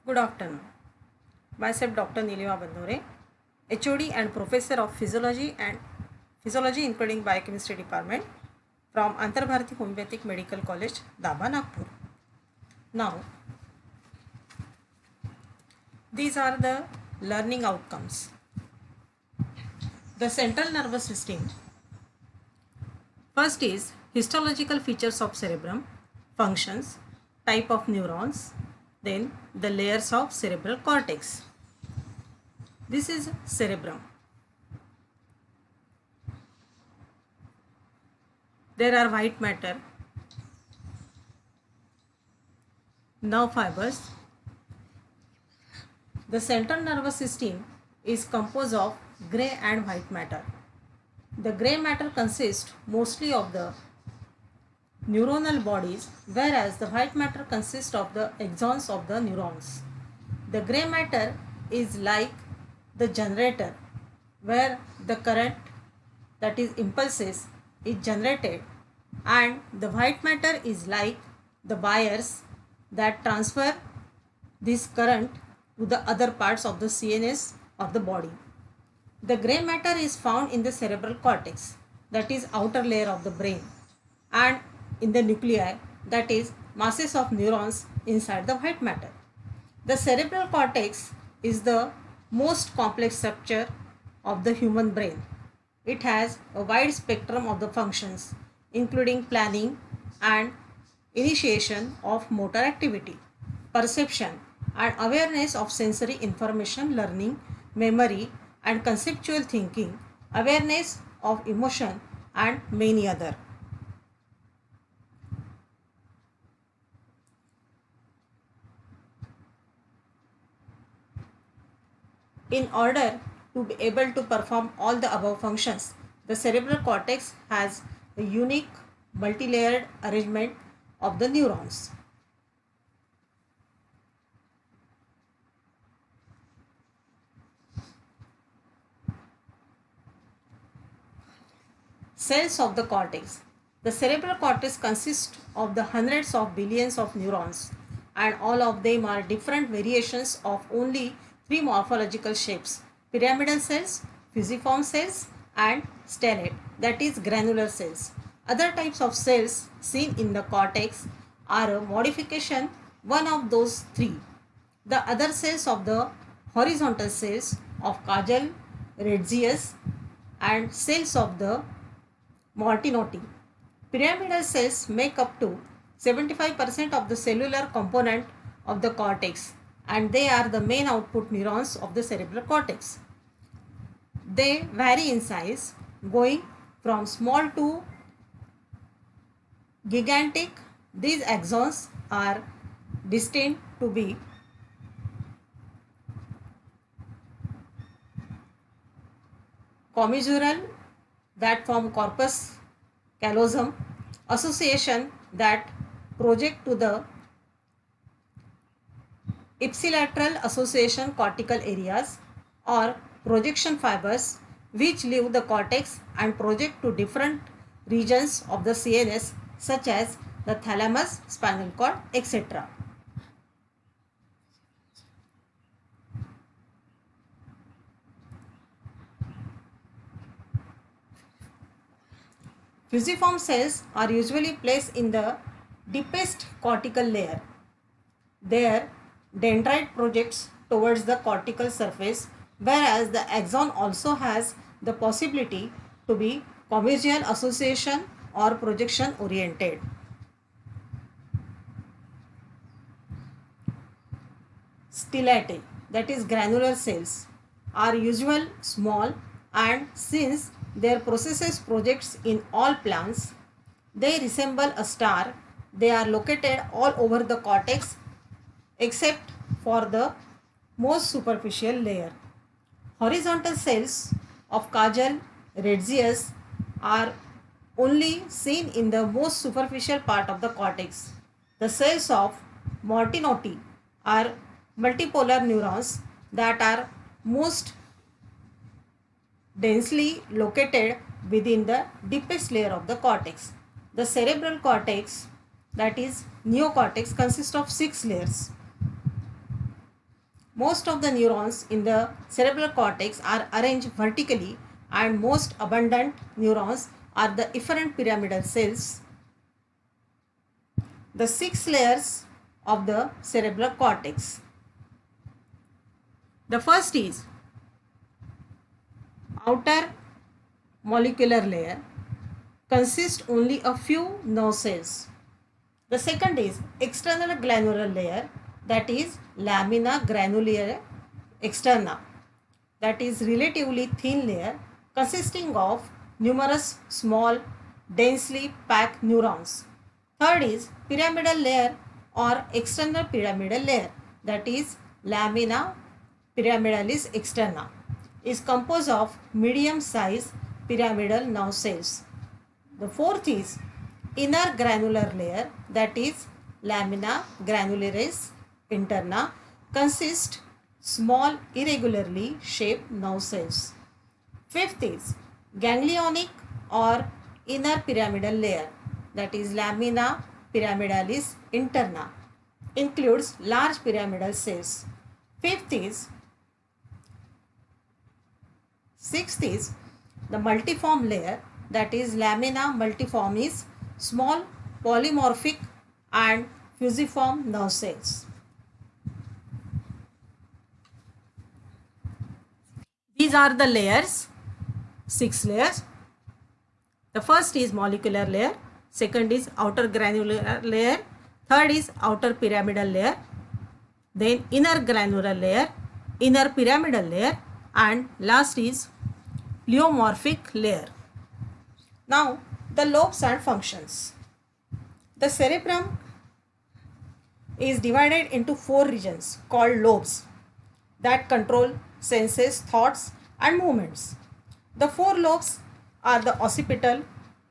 Good afternoon. Myself Dr. Nilima Bandore, HOD and Professor of Physiology including Biochemistry Department from Antarbharati Homeopathic Medical College, Daba, Nagpur. Now, these are the learning outcomes. The central nervous system. First is histological features of cerebrum, functions, type of neurons, then the layers of cerebral cortex. This is cerebrum. There are white matter, nerve fibers. The central nervous system is composed of grey and white matter. The grey matter consists mostly of the neuronal bodies, whereas the white matter consists of the axons of the neurons. The grey matter is like the generator where the current, that is impulses, is generated, and the white matter is like the wires that transfer this current to the other parts of the CNS of the body. The grey matter is found in the cerebral cortex, that is outer layer of the brain, and in the nuclei, that is masses of neurons inside the white matter. The cerebral cortex is the most complex structure of the human brain. It has a wide spectrum of the functions, including planning and initiation of motor activity, perception and awareness of sensory information, learning, memory and conceptual thinking, awareness of emotion and many other. In order to be able to perform all the above functions, the cerebral cortex has a unique multi-layered arrangement of the neurons. Cells of the cortex. The cerebral cortex consists of the hundreds of billions of neurons, and all of them are different variations of only three morphological shapes: pyramidal cells, fusiform cells and stellate, that is granular cells. Other types of cells seen in the cortex are a modification one of those three. The other cells of the horizontal cells of Kajal, Retzius and cells of the Martinotti. Pyramidal cells make up to 75% of the cellular component of the cortex, and they are the main output neurons of the cerebral cortex. They vary in size, going from small to gigantic. These axons are destined to be commissural that form corpus callosum, association that project to the ipsilateral association cortical areas, or projection fibers which leave the cortex and project to different regions of the CNS such as the thalamus, spinal cord, etc. Fusiform cells are usually placed in the deepest cortical layer. Their dendrite projects towards the cortical surface, whereas the axon also has the possibility to be commissural association or projection oriented. Stellate, that is granular cells, are usually small, and since their processes projects in all plants, they resemble a star. They are located all over the cortex except for the most superficial layer. Horizontal cells of Kajal, Retzius are only seen in the most superficial part of the cortex. The cells of Martinotti are multipolar neurons that are most densely located within the deepest layer of the cortex. The cerebral cortex, that is neocortex, consists of 6 layers. Most of the neurons in the cerebral cortex are arranged vertically, and most abundant neurons are the efferent pyramidal cells, the 6 layers of the cerebral cortex. The first is outer molecular layer, consists only a few nerve cells. The second is external granular layer, that is lamina granulae externa, that is relatively thin layer consisting of numerous small densely packed neurons. Third is pyramidal layer or external pyramidal layer, that is lamina pyramidalis externa, is composed of medium sized pyramidal nerve cells. The fourth is inner granular layer, that is lamina granularis interna, consists small irregularly shaped nerve cells. Fifth is ganglionic or inner pyramidal layer, that is lamina pyramidalis interna, includes large pyramidal cells. Sixth is the multiform layer, that is lamina multiformis, small polymorphic and fusiform nerve cells. These are the layers, 6 layers. The first is molecular layer, second is outer granular layer, third is outer pyramidal layer, then inner granular layer, inner pyramidal layer, and last is pleomorphic layer. Now the lobes and functions. The cerebrum is divided into 4 regions called lobes that control senses, thoughts and movements. The 4 lobes are the occipital,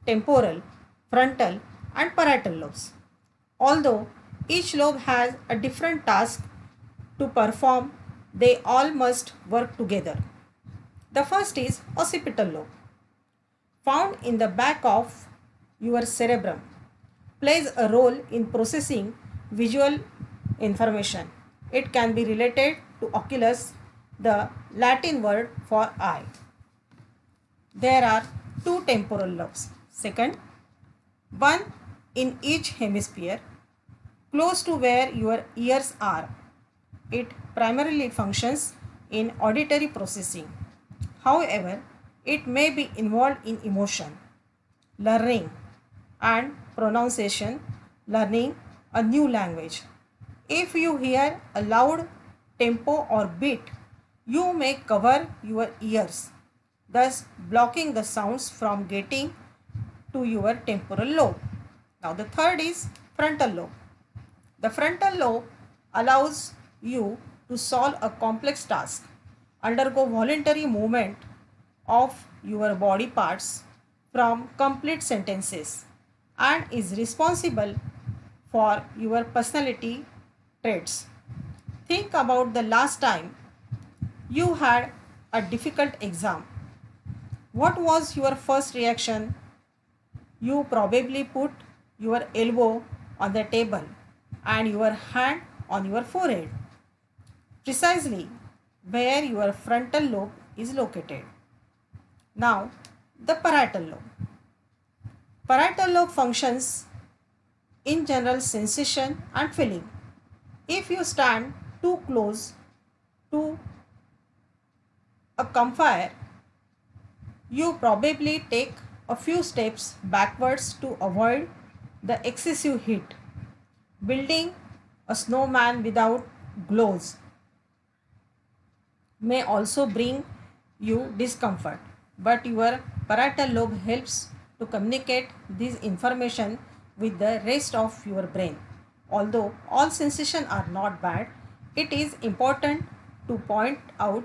temporal, frontal and parietal lobes. Although each lobe has a different task to perform, they all must work together. The first is occipital lobe, found in the back of your cerebrum, plays a role in processing visual information. It can be related to oculus, the Latin word for eye. There are 2 temporal lobes. Second, one in each hemisphere, close to where your ears are. It primarily functions in auditory processing. However, it may be involved in emotion, learning and pronunciation, learning a new language. If you hear a loud tempo or beat, you may cover your ears, thus blocking the sounds from getting to your temporal lobe. Now the third is frontal lobe. The frontal lobe allows you to solve a complex task, undergo voluntary movement of your body parts from complete sentences, and is responsible for your personality traits. Think about the last time you had a difficult exam. What was your first reaction? You probably put your elbow on the table and your hand on your forehead, precisely where your frontal lobe is located. Now, the parietal lobe. Parietal lobe functions in general sensation and feeling. If you stand too close to a campfire, you probably take a few steps backwards to avoid the excessive heat. Building a snowman without gloves may also bring you discomfort, but your parietal lobe helps to communicate this information with the rest of your brain. Although all sensations are not bad, it is important to point out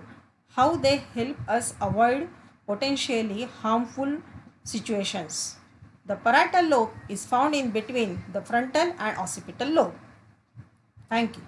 how they help us avoid potentially harmful situations. The parietal lobe is found in between the frontal and occipital lobe. Thank you.